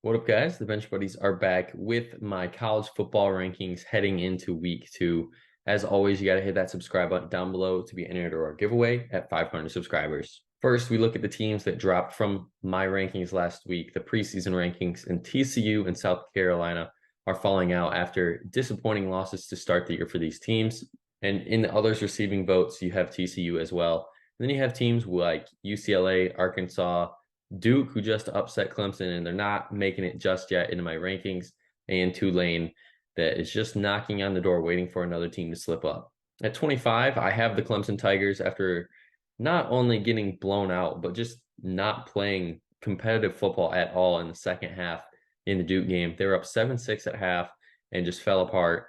What up, guys? The Bench Buddies are back with my college football rankings heading into week 2. As always, you got to hit that subscribe button down below to be entered or our giveaway at 500 subscribers. First, we look at the teams that dropped from my rankings last week, the preseason rankings, and TCU and South Carolina are falling out after disappointing losses to start the year for these teams. And in the others receiving votes, you have TCU as well. And then you have teams like UCLA, Arkansas, Duke, who just upset Clemson, and they're not making it just yet into my rankings, and Tulane, that is just knocking on the door, waiting for another team to slip up. At 25, I have the Clemson Tigers after not only getting blown out, but just not playing competitive football at all in the second half in the Duke game. They were up 7-6 at half and just fell apart.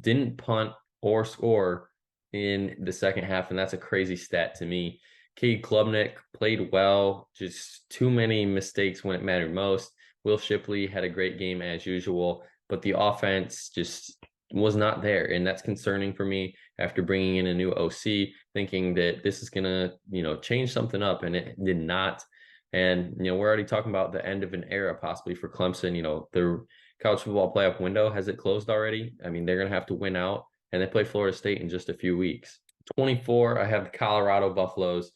Didn't punt or score in the second half, and that's a crazy stat to me. Cade Klubnik played well, just too many mistakes when it mattered most. Will Shipley had a great game as usual, but the offense just was not there, and that's concerning for me after bringing in a new OC, thinking that this is gonna, change something up, and it did not. And we're already talking about the end of an era possibly for Clemson. The college football playoff window, has it closed already? I mean, they're gonna have to win out, and they play Florida State in just a few weeks. 24, I have the Colorado Buffaloes.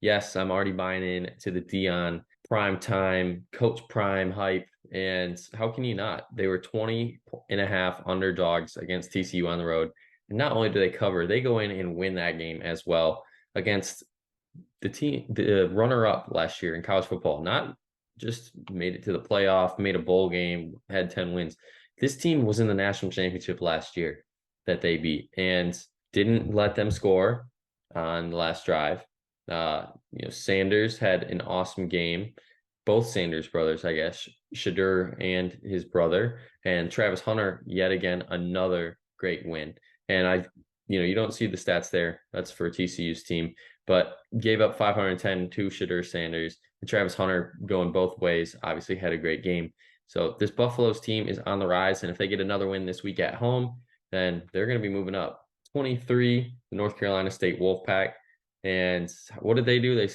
Yes, I'm already buying in to the Dion prime time, coach prime hype. And how can you not? They were 20.5 underdogs against TCU on the road. And not only do they cover, they go in and win that game as well against the runner-up last year in college football. Not just made it to the playoff, made a bowl game, had 10 wins. This team was in the national championship last year that they beat and didn't let them score on the last drive. Sanders had an awesome game. Both Sanders brothers, I guess, Shadur and his brother, and Travis Hunter, yet again, another great win. And you don't see the stats there. That's for TCU's team, but gave up 510 to Shadur Sanders, and Travis Hunter going both ways, obviously had a great game. So this Buffalo's team is on the rise, and if they get another win this week at home, then they're going to be moving up. 23, the North Carolina State Wolfpack. And what did they do? They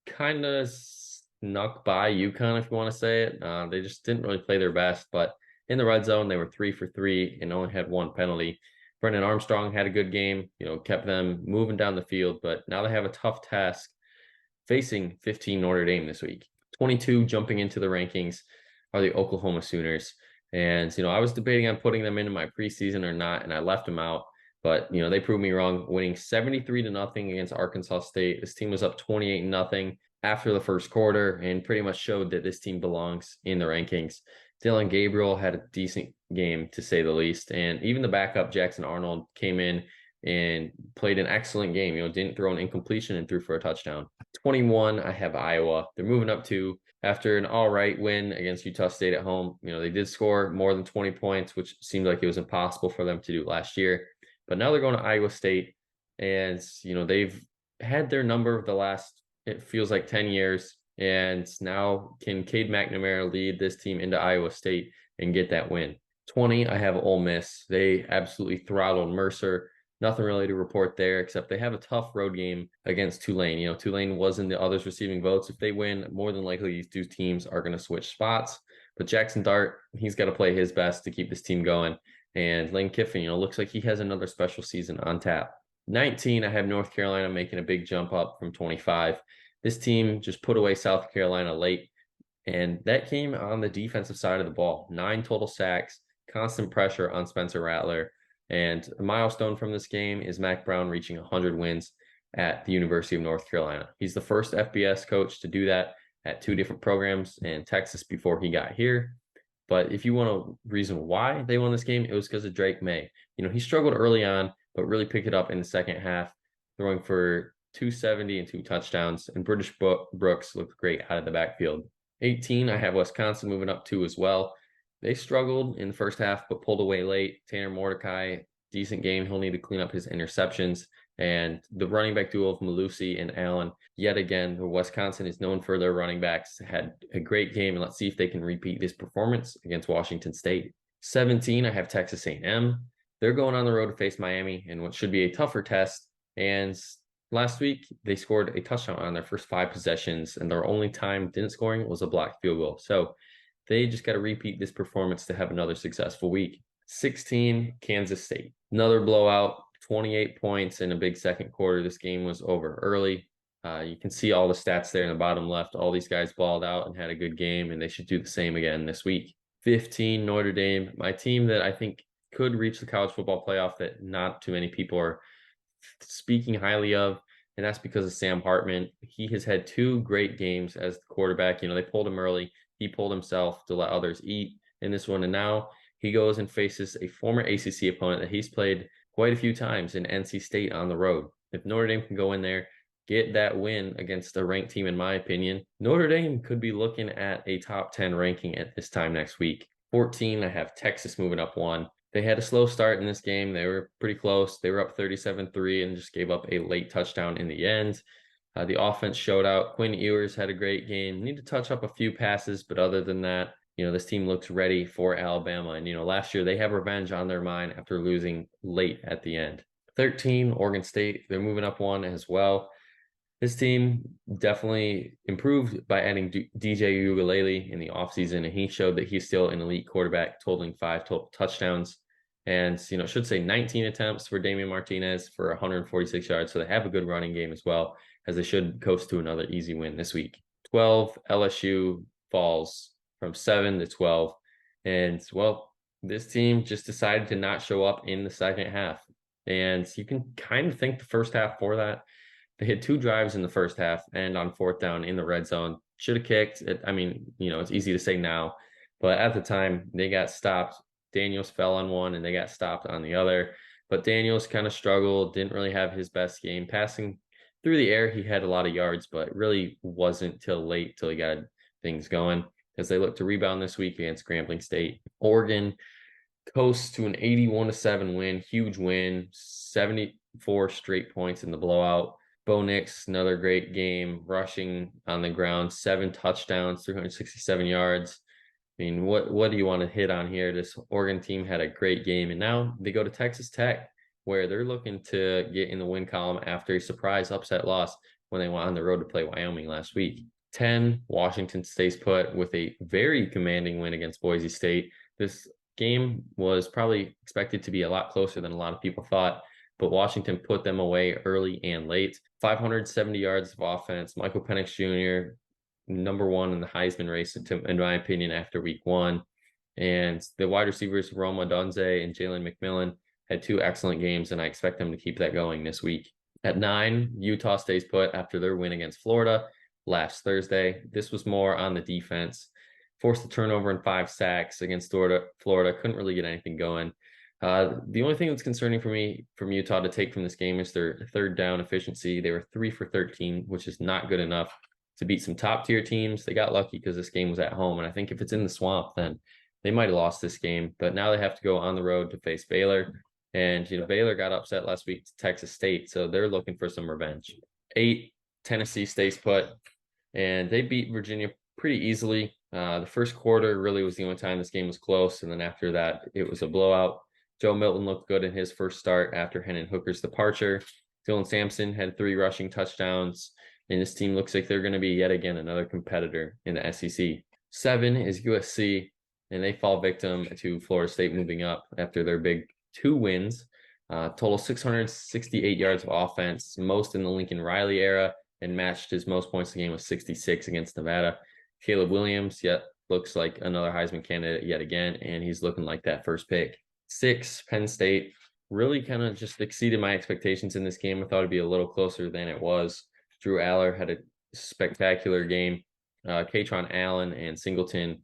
kind of snuck by UConn, if you want to say it. They just didn't really play their best, but in the red zone, they were 3 for 3 and only had one penalty. Brennan Armstrong had a good game, kept them moving down the field, but now they have a tough task facing 15 Notre Dame this week. 22, jumping into the rankings, are the Oklahoma Sooners. And, I was debating on putting them into my preseason or not, and I left them out. But, they proved me wrong, winning 73-0 against Arkansas State. This team was up 28-0 after the first quarter and pretty much showed that this team belongs in the rankings. Dylan Gabriel had a decent game, to say the least. And even the backup, Jackson Arnold, came in and played an excellent game. Didn't throw an incompletion and threw for a touchdown. 21, I have Iowa. They're moving up to, after an all right win against Utah State at home. They did score more than 20 points, which seemed like it was impossible for them to do last year. But now they're going to Iowa State, and they've had their number of the last, it feels like, 10 years. And now can Cade McNamara lead this team into Iowa State and get that win? 20, I have Ole Miss. They absolutely throttled Mercer. Nothing really to report there, except they have a tough road game against Tulane. Tulane was in the others receiving votes. If they win, more than likely these two teams are going to switch spots. But Jackson Dart, he's got to play his best to keep this team going. And Lane Kiffin, looks like he has another special season on tap. 19, I have North Carolina making a big jump up from 25. This team just put away South Carolina late, and that came on the defensive side of the ball. 9 total sacks, constant pressure on Spencer Rattler. And a milestone from this game is Mac Brown reaching 100 wins at the University of North Carolina. He's the first FBS coach to do that at 2 different programs in Texas before he got here. But if you want a reason why they won this game, it was because of Drake May. He struggled early on, but really picked it up in the second half, throwing for 270 and 2 touchdowns. And British Brooks looked great out of the backfield. 18, I have Wisconsin moving up 2 as well. They struggled in the first half, but pulled away late. Tanner Mordecai, decent game. He'll need to clean up his interceptions. And the running back duo of Malusi and Allen, yet again, Wisconsin is known for their running backs, had a great game, and let's see if they can repeat this performance against Washington State. 17, I have Texas A&M. They're going on the road to face Miami in what should be a tougher test. And last week, they scored a touchdown on their first 5 possessions, and their only time didn't scoring was a blocked field goal. So They just got to repeat this performance to have another successful week. 16, Kansas State. Another blowout, 28 points in a big second quarter. This game was over early. You can see all the stats there in the bottom left. All these guys balled out and had a good game, and they should do the same again this week. 15, Notre Dame, my team that I think could reach the college football playoff that not too many people are speaking highly of, and that's because of Sam Hartman. He has had two great games as the quarterback. They pulled him early. He pulled himself to let others eat in this one, and now he goes and faces a former ACC opponent that he's played quite a few times in NC State on the road. If Notre Dame can go in there, get that win against a ranked team, in my opinion, Notre Dame could be looking at a top 10 ranking at this time next week. 14, I have Texas moving up one. They had a slow start in this game. They were pretty close. They were up 37-3 and just gave up a late touchdown in the end. The offense showed out. Quinn Ewers had a great game. Need to touch up a few passes, but other than that, this team looks ready for Alabama. And, last year they have revenge on their mind after losing late at the end. 13, Oregon State. They're moving up one as well. This team definitely improved by adding DJ Uiagalelei in the offseason, and he showed that he's still an elite quarterback, totaling 5 total touchdowns. And, should say 19 attempts for Damian Martinez for 146 yards. So they have a good running game as well, as they should coast to another easy win this week. 12, LSU falls from 7 to 12. And, well, this team just decided to not show up in the second half. And you can kind of thank the first half for that. They had 2 drives in the first half and on 4th down in the red zone. Should have kicked. It's easy to say now, but at the time they got stopped. Daniels fell on one and they got stopped on the other. But Daniels kind of struggled, didn't really have his best game. Passing through the air, he had a lot of yards, but really wasn't till late till he got things going as they look to rebound this week against Grambling State. Oregon coasts to an 81-7 win, huge win, 74 straight points in the blowout. Bo Nix, another great game, rushing on the ground, 7 touchdowns, 367 yards. I mean, what do you want to hit on here? This Oregon team had a great game, and now they go to Texas Tech, where they're looking to get in the win column after a surprise upset loss when they went on the road to play Wyoming last week. 10, Washington stays put with a very commanding win against Boise State. This game was probably expected to be a lot closer than a lot of people thought, but Washington put them away early and late. 570 yards of offense. Michael Penix Jr., number one in the Heisman race, in my opinion, after week 1. And the wide receivers, Roma Dunze and Jalen McMillan, had 2 excellent games, and I expect them to keep that going this week. At 9, Utah stays put after their win against Florida last Thursday. This was more on the defense. Forced a turnover and 5 sacks against Florida. Couldn't really get anything going. The only thing that's concerning for me from Utah to take from this game is their 3rd down efficiency. They were 3 for 13, which is not good enough to beat some top tier teams. They got lucky because this game was at home. And I think if it's in the swamp, then they might have lost this game. But now they have to go on the road to face Baylor. And, Baylor got upset last week to Texas State. So they're looking for some revenge. 8, Tennessee stays put. And they beat Virginia pretty easily. The first quarter really was the only time this game was close. And then after that, it was a blowout. Joe Milton looked good in his first start after Hendon Hooker's departure. Dylan Sampson had 3 rushing touchdowns, and this team looks like they're going to be yet again another competitor in the SEC. 7 is USC, and they fall victim to Florida State moving up after their big 2 wins. Total 668 yards of offense, most in the Lincoln Riley era, and matched his most points in the game with 66 against Nevada. Caleb Williams looks like another Heisman candidate yet again, and he's looking like that first pick. 6, Penn State really kind of just exceeded my expectations in this game. I thought it'd be a little closer than it was. Drew Aller had a spectacular game. Katron Allen and Singleton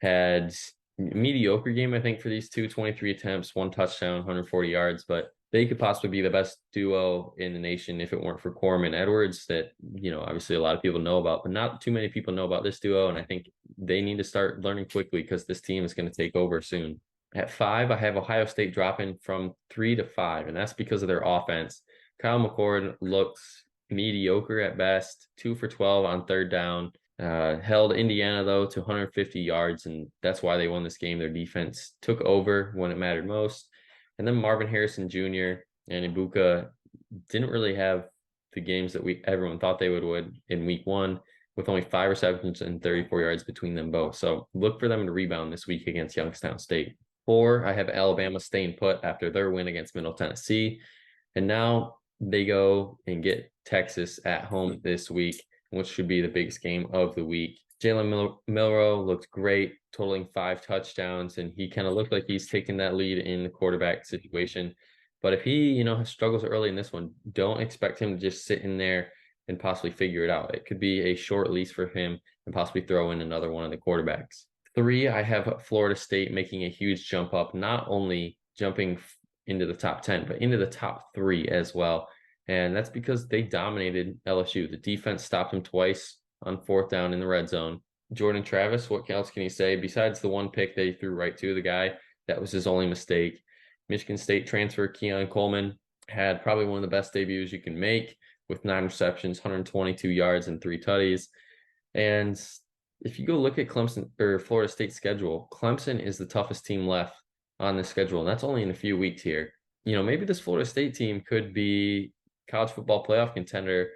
had a mediocre game, I think, for these 2, 23 attempts, 1 touchdown, 140 yards, but they could possibly be the best duo in the nation if it weren't for Corman Edwards that, obviously a lot of people know about, but not too many people know about this duo. And I think they need to start learning quickly because this team is going to take over soon. At 5, I have Ohio State dropping from 3 to 5, and that's because of their offense. Kyle McCord looks mediocre at best, 2 for 12 on 3rd down. Held Indiana, though, to 150 yards, and that's why they won this game. Their defense took over when it mattered most. And then Marvin Harrison Jr. and Ibuka didn't really have the games that everyone thought they would in week 1. with only 5 receptions and 34 yards between them both. So look for them to rebound this week against Youngstown State. 4, I have Alabama staying put after their win against Middle Tennessee. And now they go and get Texas at home this week, which should be the biggest game of the week. Jalen Milroe looked great, totaling 5 touchdowns, and he kind of looked like he's taking that lead in the quarterback situation. But if he, struggles early in this one, don't expect him to just sit in there and possibly figure it out. It could be a short lease for him and possibly throw in another one of the quarterbacks. 3, I have Florida State making a huge jump up, not only jumping into the top 10, but into the top 3 as well. And that's because they dominated LSU. The defense stopped them twice on 4th down in the red zone. Jordan Travis, what else can you say? Besides the one pick that he threw right to the guy, that was his only mistake. Michigan State transfer Keon Coleman had probably one of the best debuts you can make with 9 receptions, 122 yards, and 3 tutties. And if you go look at Clemson or Florida State's schedule, Clemson is the toughest team left on the schedule, and that's only in a few weeks here. Maybe this Florida State team could be college football playoff contender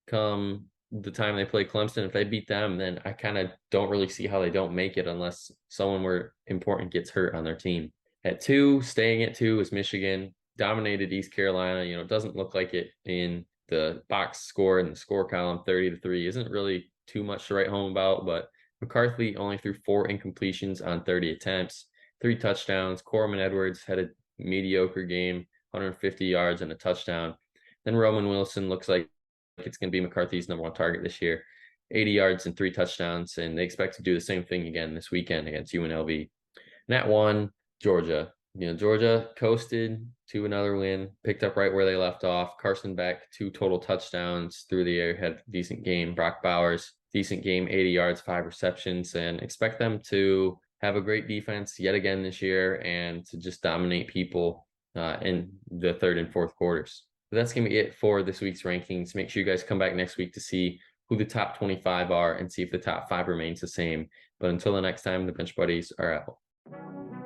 come the time they play Clemson. If they beat them, then I kind of don't really see how they don't make it unless someone where important gets hurt on their team. At 2, staying at 2 is Michigan. Dominated East Carolina. It doesn't look like it in the box score and the score column. 30-3 isn't really too much to write home about, but McCarthy only threw 4 incompletions on 30 attempts, 3 touchdowns. Corman Edwards had a mediocre game, 150 yards and a touchdown. Then Roman Wilson looks like it's going to be McCarthy's #1 target this year, 80 yards and 3 touchdowns, and they expect to do the same thing again this weekend against UNLV. And at 1, Georgia. Georgia coasted to another win, picked up right where they left off. Carson Beck, 2 total touchdowns through the air, had a decent game. Brock Bowers, decent game, 80 yards, 5 receptions, and expect them to have a great defense yet again this year and to just dominate people in the 3rd and 4th quarters. But that's going to be it for this week's rankings. Make sure you guys come back next week to see who the top 25 are and see if the top 5 remains the same. But until the next time, the Bench Buddies are out.